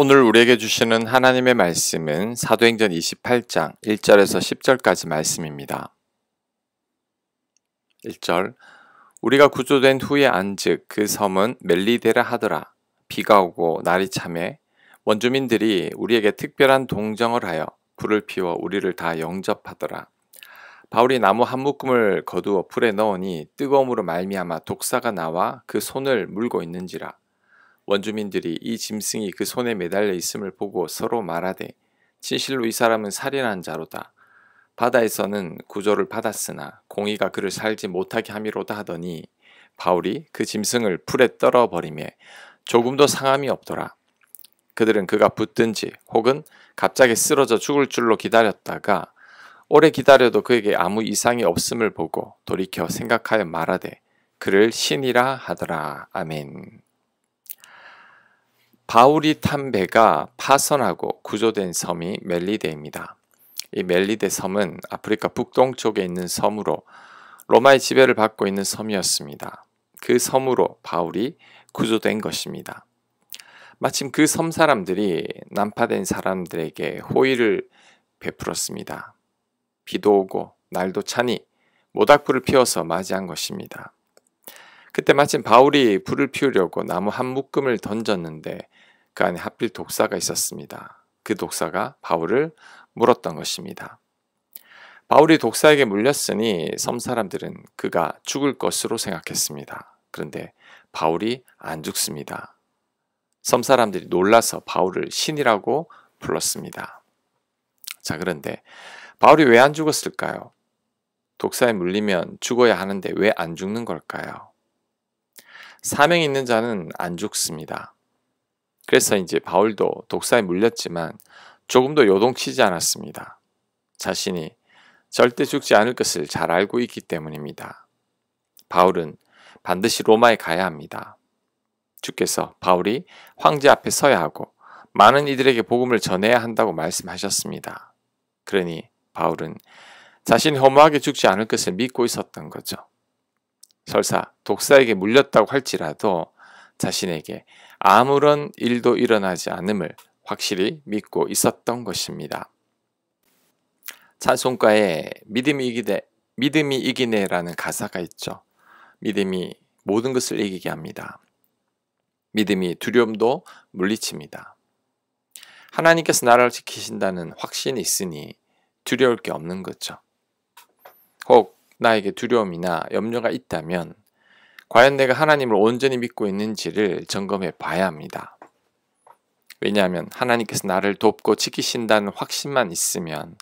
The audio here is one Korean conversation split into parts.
오늘 우리에게 주시는 하나님의 말씀은 사도행전 28장 1절에서 10절까지 말씀입니다. 1절 우리가 구조된 후에 안즉 그 섬은 멜리데라 하더라. 비가 오고 날이 참해 원주민들이 우리에게 특별한 동정을 하여 불을 피워 우리를 다 영접하더라. 바울이 나무 한 묶음을 거두어 불에 넣으니 뜨거움으로 말미암아 독사가 나와 그 손을 물고 있는지라. 원주민들이 이 짐승이 그 손에 매달려 있음을 보고 서로 말하되 진실로 이 사람은 살인한 자로다. 바다에서는 구조를 받았으나 공의가 그를 살지 못하게 함이로다 하더니 바울이 그 짐승을 풀에 떨어버리매 조금도 상함이 없더라. 그들은 그가 붙든지 혹은 갑자기 쓰러져 죽을 줄로 기다렸다가 오래 기다려도 그에게 아무 이상이 없음을 보고 돌이켜 생각하여 말하되 그를 신이라 하더라. 아멘. 바울이 탄 배가 파선하고 구조된 섬이 멜리데입니다. 이 멜리데 섬은 아프리카 북동쪽에 있는 섬으로 로마의 지배를 받고 있는 섬이었습니다. 그 섬으로 바울이 구조된 것입니다. 마침 그 섬 사람들이 난파된 사람들에게 호의를 베풀었습니다. 비도 오고 날도 차니 모닥불을 피워서 맞이한 것입니다. 그때 마침 바울이 불을 피우려고 나무 한 묶음을 던졌는데 그 안에 하필 독사가 있었습니다. 그 독사가 바울을 물었던 것입니다. 바울이 독사에게 물렸으니 섬 사람들은 그가 죽을 것으로 생각했습니다. 그런데 바울이 안 죽습니다. 섬 사람들이 놀라서 바울을 신이라고 불렀습니다. 자, 그런데 바울이 왜 안 죽었을까요? 독사에 물리면 죽어야 하는데 왜 안 죽는 걸까요? 사명이 있는 자는 안 죽습니다. 그래서 이제 바울도 독사에 물렸지만 조금도 요동치지 않았습니다. 자신이 절대 죽지 않을 것을 잘 알고 있기 때문입니다. 바울은 반드시 로마에 가야 합니다. 주께서 바울이 황제 앞에 서야 하고 많은 이들에게 복음을 전해야 한다고 말씀하셨습니다. 그러니 바울은 자신이 허무하게 죽지 않을 것을 믿고 있었던 거죠. 설사 독사에게 물렸다고 할지라도 자신에게 아무런 일도 일어나지 않음을 확실히 믿고 있었던 것입니다. 찬송가에 믿음이 이기네라는 가사가 있죠. 믿음이 모든 것을 이기게 합니다. 믿음이 두려움도 물리칩니다. 하나님께서 나라를 지키신다는 확신이 있으니 두려울 게 없는 거죠. 혹 나에게 두려움이나 염려가 있다면 과연 내가 하나님을 온전히 믿고 있는지를 점검해 봐야 합니다. 왜냐하면 하나님께서 나를 돕고 지키신다는 확신만 있으면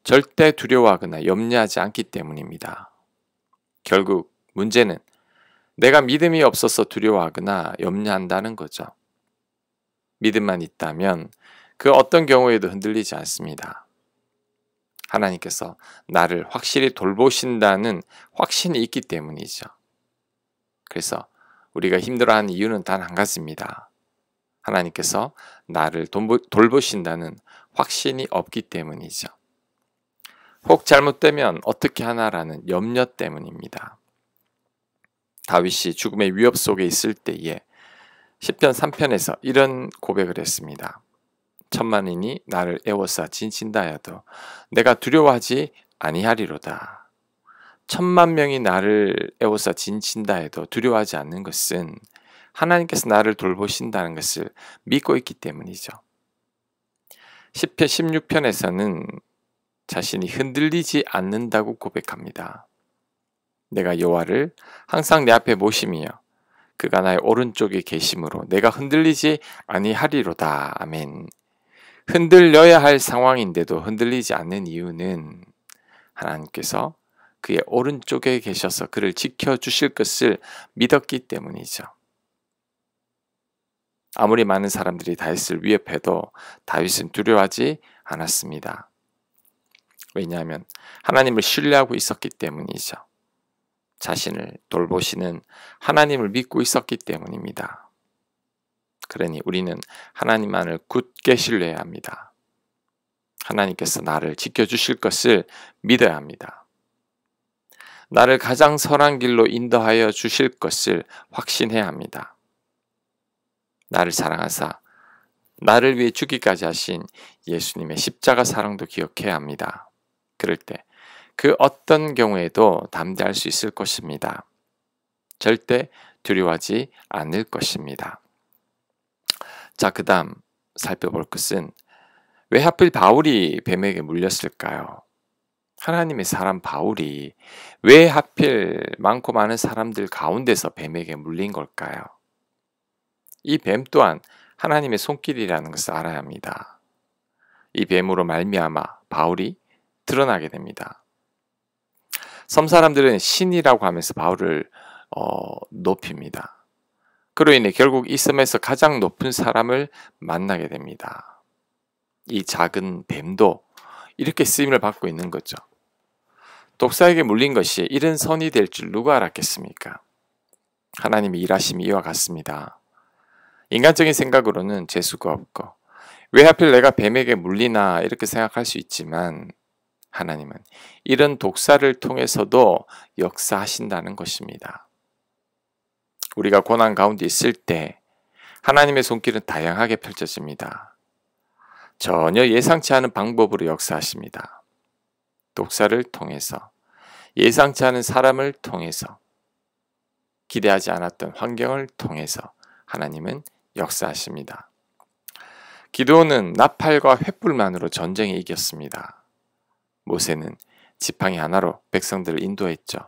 절대 두려워하거나 염려하지 않기 때문입니다. 결국 문제는 내가 믿음이 없어서 두려워하거나 염려한다는 거죠. 믿음만 있다면 그 어떤 경우에도 흔들리지 않습니다. 하나님께서 나를 확실히 돌보신다는 확신이 있기 때문이죠. 그래서 우리가 힘들어하는 이유는 단 한 가지입니다. 하나님께서 나를 돌보신다는 확신이 없기 때문이죠. 혹 잘못되면 어떻게 하나라는 염려 때문입니다. 다윗이 죽음의 위협 속에 있을 때에 시편 3편에서 이런 고백을 했습니다. 천만인이 나를 애워싸 진친다 하여도 내가 두려워하지 아니하리로다. 천만 명이 나를 애워싸 진친다 해도 두려워하지 않는 것은 하나님께서 나를 돌보신다는 것을 믿고 있기 때문이죠. 시편 16편에서는 자신이 흔들리지 않는다고 고백합니다. 내가 여호와를 항상 내 앞에 모심이여 그가 나의 오른쪽에 계심으로 내가 흔들리지 아니하리로다. 아멘. 흔들려야 할 상황인데도 흔들리지 않는 이유는 하나님께서 그의 오른쪽에 계셔서 그를 지켜주실 것을 믿었기 때문이죠. 아무리 많은 사람들이 다윗을 위협해도 다윗은 두려워하지 않았습니다. 왜냐하면 하나님을 신뢰하고 있었기 때문이죠. 자신을 돌보시는 하나님을 믿고 있었기 때문입니다. 그러니 우리는 하나님만을 굳게 신뢰해야 합니다. 하나님께서 나를 지켜주실 것을 믿어야 합니다. 나를 가장 선한 길로 인도하여 주실 것을 확신해야 합니다. 나를 사랑하사 나를 위해 죽기까지 하신 예수님의 십자가 사랑도 기억해야 합니다. 그럴 때 그 어떤 경우에도 담대할 수 있을 것입니다. 절대 두려워하지 않을 것입니다. 자, 그 다음 살펴볼 것은 왜 하필 바울이 뱀에게 물렸을까요? 하나님의 사람 바울이 왜 하필 많고 많은 사람들 가운데서 뱀에게 물린 걸까요? 이 뱀 또한 하나님의 손길이라는 것을 알아야 합니다. 이 뱀으로 말미암아 바울이 드러나게 됩니다. 섬 사람들은 신이라고 하면서 바울을 높입니다. 그로 인해 결국 이 섬에서 가장 높은 사람을 만나게 됩니다. 이 작은 뱀도 이렇게 쓰임을 받고 있는 거죠. 독사에게 물린 것이 이런 선이 될 줄 누가 알았겠습니까? 하나님의 일하심이 이와 같습니다. 인간적인 생각으로는 재수가 없고 왜 하필 내가 뱀에게 물리나 이렇게 생각할 수 있지만 하나님은 이런 독사를 통해서도 역사하신다는 것입니다. 우리가 고난 가운데 있을 때 하나님의 손길은 다양하게 펼쳐집니다. 전혀 예상치 않은 방법으로 역사하십니다. 독사를 통해서, 예상치 않은 사람을 통해서, 기대하지 않았던 환경을 통해서 하나님은 역사하십니다. 기드온은 나팔과 횃불만으로 전쟁에 이겼습니다. 모세는 지팡이 하나로 백성들을 인도했죠.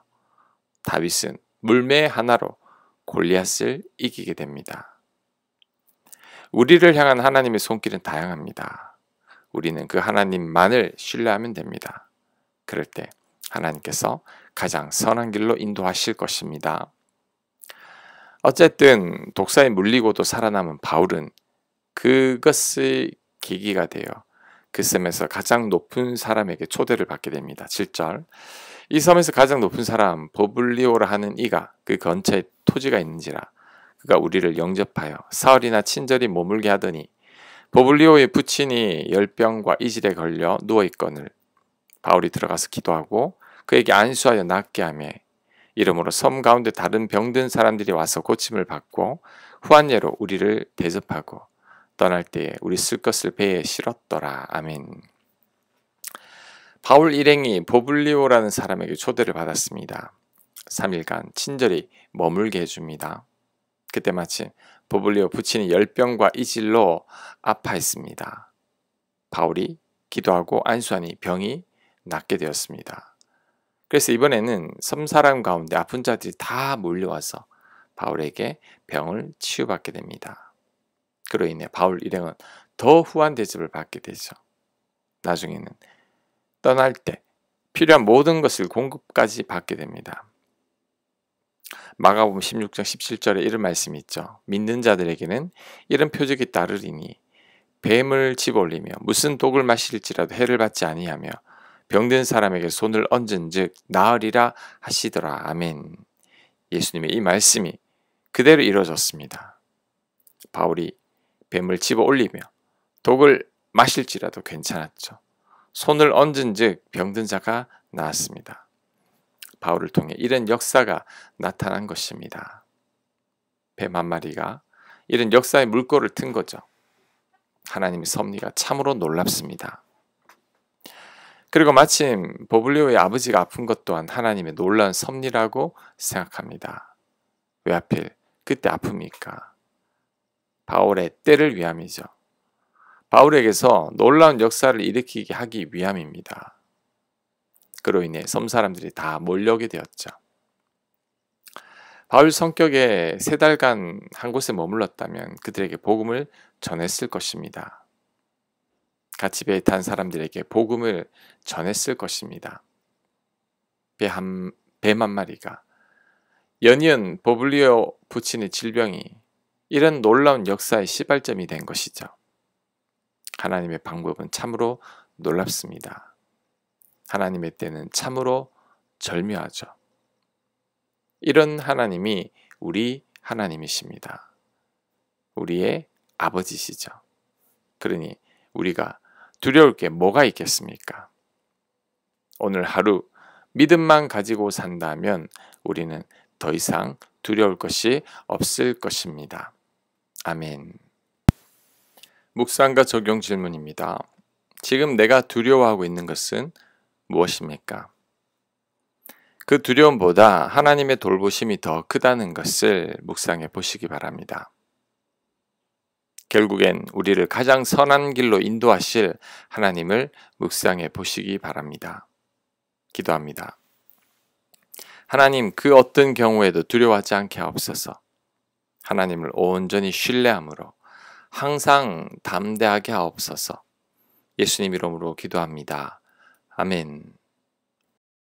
다윗은 물매 하나로 골리앗을 이기게 됩니다. 우리를 향한 하나님의 손길은 다양합니다. 우리는 그 하나님만을 신뢰하면 됩니다. 그럴 때 하나님께서 가장 선한 길로 인도하실 것입니다. 어쨌든 독사에 물리고도 살아남은 바울은 그것의 계기가 되어 그 섬에서 가장 높은 사람에게 초대를 받게 됩니다. 7절. 이 섬에서 가장 높은 사람 보블리오라 하는 이가 그 근처에 토지가 있는지라 그가 우리를 영접하여 사흘이나 친절히 머물게 하더니 보블리오의 부친이 열병과 이질에 걸려 누워있거늘 바울이 들어가서 기도하고 그에게 안수하여 낫게 하며 이러므로 섬 가운데 다른 병든 사람들이 와서 고침을 받고 후한예로 우리를 대접하고 떠날 때에 우리 쓸 것을 배에 실었더라. 아멘. 바울 일행이 보블리오라는 사람에게 초대를 받았습니다. 3일간 친절히 머물게 해줍니다. 그때 마침 보블리오 부친이 열병과 이질로 아파했습니다. 바울이 기도하고 안수하니 병이 낫게 되었습니다. 그래서 이번에는 섬 사람 가운데 아픈 자들이 다 몰려와서 바울에게 병을 치유받게 됩니다. 그로 인해 바울 일행은 더 후한 대접을 받게 되죠. 나중에는 떠날 때 필요한 모든 것을 공급까지 받게 됩니다. 마가복음 16장 17절에 이런 말씀이 있죠. 믿는 자들에게는 이런 표적이 따르리니 뱀을 집어올리며 무슨 독을 마실지라도 해를 받지 아니하며 병든 사람에게 손을 얹은 즉 나으리라 하시더라. 아멘. 예수님의 이 말씀이 그대로 이루어졌습니다. 바울이 뱀을 집어 올리며 독을 마실지라도 괜찮았죠. 손을 얹은 즉 병든 자가 나았습니다. 바울을 통해 이런 역사가 나타난 것입니다. 뱀 한 마리가 이런 역사의 물꼬를 튼 거죠. 하나님의 섭리가 참으로 놀랍습니다. 그리고 마침 보블리오의 아버지가 아픈 것 또한 하나님의 놀라운 섭리라고 생각합니다. 왜 하필 그때 아픕니까? 바울의 때를 위함이죠. 바울에게서 놀라운 역사를 일으키게 하기 위함입니다. 그로 인해 섬 사람들이 다 몰려오게 되었죠. 바울 성격에 3달간 한 곳에 머물렀다면 그들에게 복음을 전했을 것입니다. 같이 배에 탄 사람들에게 복음을 전했을 것입니다. 뱀 한 마리가 연이은 보블리오 부친의 질병이 이런 놀라운 역사의 시발점이 된 것이죠. 하나님의 방법은 참으로 놀랍습니다. 하나님의 때는 참으로 절묘하죠. 이런 하나님이 우리 하나님이십니다. 우리의 아버지시죠. 그러니 우리가 두려울 게 뭐가 있겠습니까? 오늘 하루 믿음만 가지고 산다면 우리는 더 이상 두려울 것이 없을 것입니다. 아멘. 묵상과 적용 질문입니다. 지금 내가 두려워하고 있는 것은 무엇입니까? 그 두려움보다 하나님의 돌보심이 더 크다는 것을 묵상해 보시기 바랍니다. 결국엔 우리를 가장 선한 길로 인도하실 하나님을 묵상해 보시기 바랍니다. 기도합니다. 하나님, 그 어떤 경우에도 두려워하지 않게 하옵소서. 하나님을 온전히 신뢰함으로 항상 담대하게 하옵소서. 예수님 이름으로 기도합니다. 아멘.